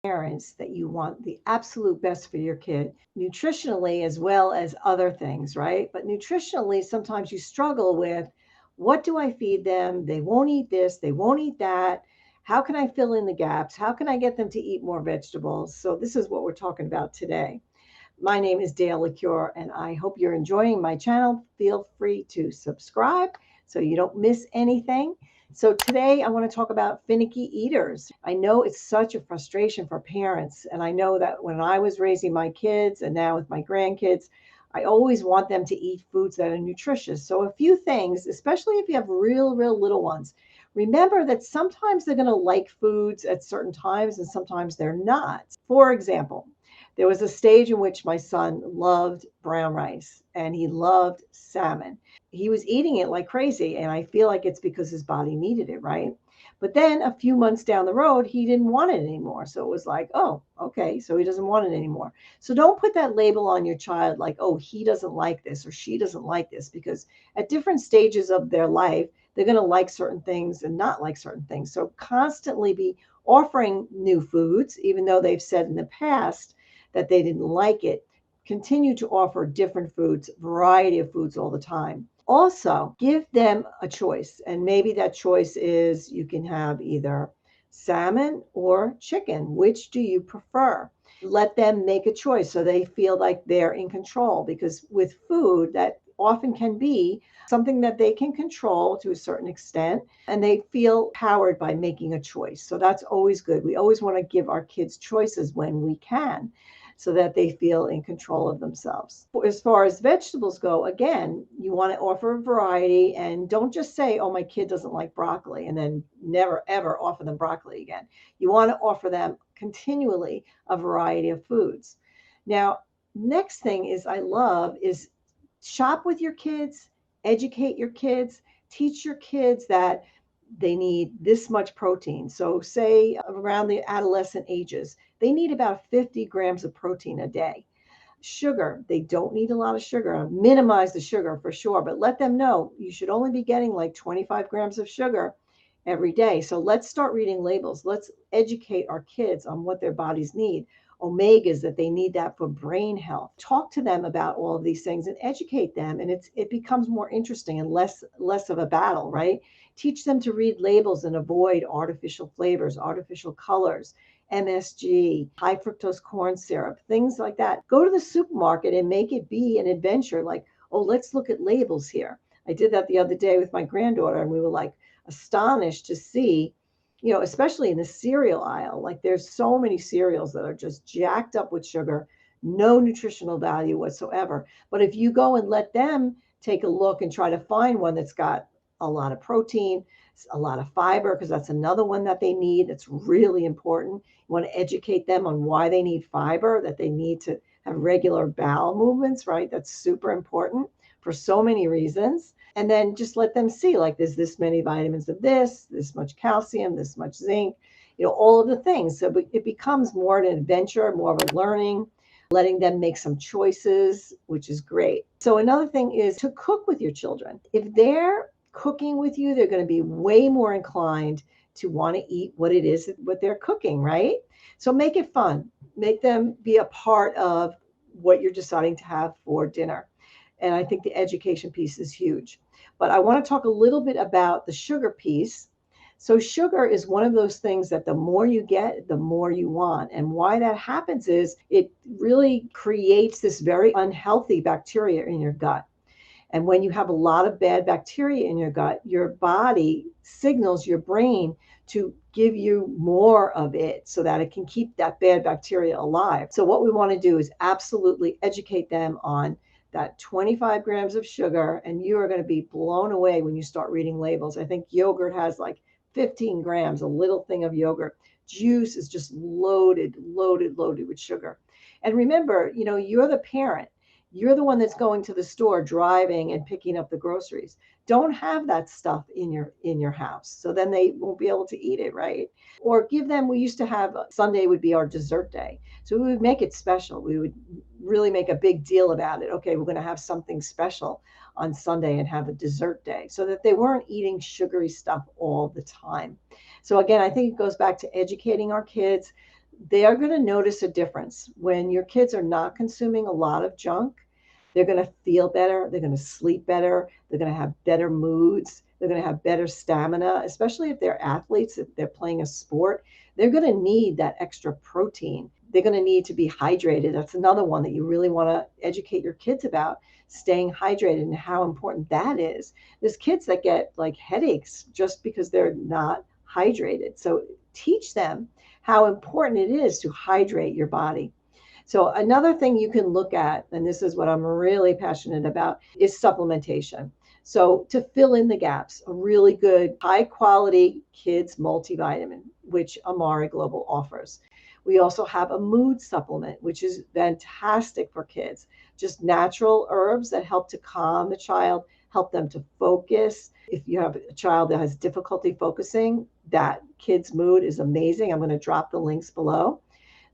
parents that you want the absolute best for your kid, nutritionally as well as other things, right? But nutritionally, sometimes you struggle with, what do I feed them? They won't eat this, they won't eat that. How can I fill in the gaps? How can I get them to eat more vegetables? So, this is what we're talking about today. My name is Dale LaCure, and I hope you're enjoying my channel. Feel free to subscribe so you don't miss anything. So today I want to talk about finicky eaters. I know it's such a frustration for parents, and I know that when I was raising my kids and now with my grandkids, I always want them to eat foods that are nutritious. So a few things, especially if you have real little ones. Remember that sometimes they're going to like foods at certain times and sometimes they're not. For example, there was a stage in which my son loved brown rice and he loved salmon. He was eating it like crazy, and I feel like it's because his body needed it, right? But then a few months down the road, he didn't want it anymore. So it was like, oh, okay, so he doesn't want it anymore. So don't put that label on your child like, oh, he doesn't like this or she doesn't like this, because at different stages of their life, they're going to like certain things and not like certain things. So constantly be offering new foods, even though they've said in the past that they didn't like it. Continue to offer different foods, variety of foods all the time. Also, give them a choice. And maybe that choice is you can have either salmon or chicken. Which do you prefer? Let them make a choice so they feel like they're in control, because with food, that often can be something that they can control to a certain extent, and they feel powered by making a choice. So that's always good. We always want to give our kids choices when we can, so that they feel in control of themselves. As far as vegetables go, again, you want to offer a variety, and don't just say, oh, my kid doesn't like broccoli, and then never ever offer them broccoli again. You want to offer them continually a variety of foods. Now, next thing is I love is shop with your kids, educate your kids, teach your kids that they need this much protein. So, say around the adolescent ages, they need about 50 grams of protein a day. Sugar, they don't need a lot of sugar. Minimize the sugar for sure, but let them know you should only be getting like 25 grams of sugar every day. So let's start reading labels. Let's educate our kids on what their bodies need. Omegas, that they need that for brain health. Talk to them about all of these things and educate them, and it becomes more interesting and less of a battle, right? Teach them to read labels and avoid artificial flavors, artificial colors, MSG, high fructose corn syrup, things like that. Go to the supermarket and make it be an adventure, like, oh, let's look at labels here. I did that the other day with my granddaughter, and we were like astonished to see, especially in the cereal aisle, like there's so many cereals that are just jacked up with sugar, no nutritional value whatsoever. But if you go and let them take a look and try to find one that's got a lot of protein, a lot of fiber, because that's another one that they need. That's really important. You want to educate them on why they need fiber, that they need to have regular bowel movements, right? That's super important for so many reasons. And then just let them see, like, there's this many vitamins of this much calcium, this much zinc, all of the things. So it becomes more an adventure, more of a learning, letting them make some choices, which is great. So another thing is to cook with your children. If they're cooking with you, they're going to be way more inclined to want to eat what they're cooking, right? So make it fun. Make them be a part of what you're deciding to have for dinner. And I think the education piece is huge. But I want to talk a little bit about the sugar piece. So sugar is one of those things that the more you get, the more you want. And why that happens is it really creates this very unhealthy bacteria in your gut. And when you have a lot of bad bacteria in your gut, your body signals your brain to give you more of it so that it can keep that bad bacteria alive. So what we want to do is absolutely educate them on that 25 grams of sugar, and you are going to be blown away when you start reading labels. I think yogurt has like 15 grams, a little thing of yogurt. Juice is just loaded with sugar. And remember, you're the parent. You're the one that's going to the store, driving and picking up the groceries. Don't have that stuff in your house. So then they won't be able to eat it, right? Or give them, we used to have Sunday would be our dessert day. So we would make it special. We would really make a big deal about it. Okay, we're going to have something special on Sunday and have a dessert day, so that they weren't eating sugary stuff all the time. So again, I think it goes back to educating our kids, they are going to notice a difference when your kids are not consuming a lot of junk. They're going to feel better. They're going to sleep better. They're going to have better moods. They're going to have better stamina, especially if they're athletes, if they're playing a sport. They're going to need that extra protein. They're going to need to be hydrated. That's another one that you really want to educate your kids about, staying hydrated and how important that is. There's kids that get like headaches just because they're not hydrated. So teach them how important it is to hydrate your body. So another thing you can look at, and this is what I'm really passionate about, is supplementation. So to fill in the gaps, a really good high quality kids multivitamin, which Amare Global offers. We also have a mood supplement, which is fantastic for kids. Just natural herbs that help to calm the child, help them to focus. If you have a child that has difficulty focusing, that kid's mood is amazing. I'm going to drop the links below.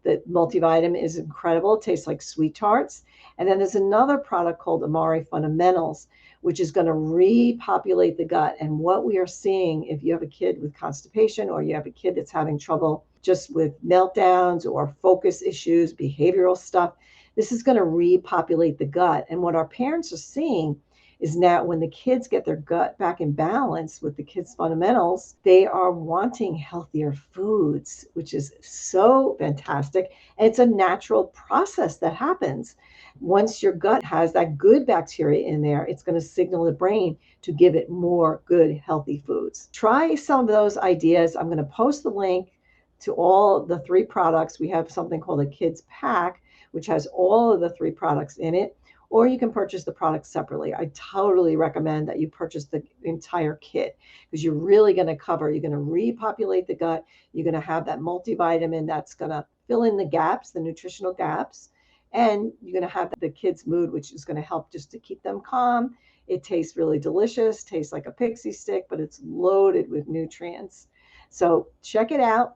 The multivitamin is incredible. It tastes like sweet tarts. And then there's another product called Amare Fundamentals, which is going to repopulate the gut. And what we are seeing, if you have a kid with constipation or you have a kid that's having trouble just with meltdowns or focus issues, behavioral stuff, this is going to repopulate the gut. And what our parents are seeing is now when the kids get their gut back in balance with the kids' fundamentals, they are wanting healthier foods, which is so fantastic. And it's a natural process that happens. Once your gut has that good bacteria in there, it's going to signal the brain to give it more good, healthy foods. Try some of those ideas. I'm going to post the link to all the 3 products. We have something called a kids pack, which has all of the 3 products in it. Or you can purchase the products separately. I totally recommend that you purchase the entire kit because you're really going to cover, you're going to repopulate the gut. You're going to have that multivitamin that's going to fill in the gaps, the nutritional gaps. And you're going to have the kids' mood, which is going to help just to keep them calm. It tastes really delicious, tastes like a pixie stick, but it's loaded with nutrients. So check it out.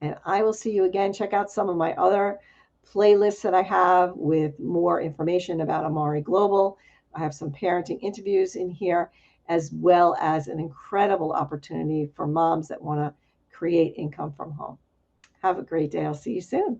And I will see you again. Check out some of my other playlists that I have with more information about Amare Global. I have some parenting interviews in here, as well as an incredible opportunity for moms that want to create income from home. Have a great day. I'll see you soon.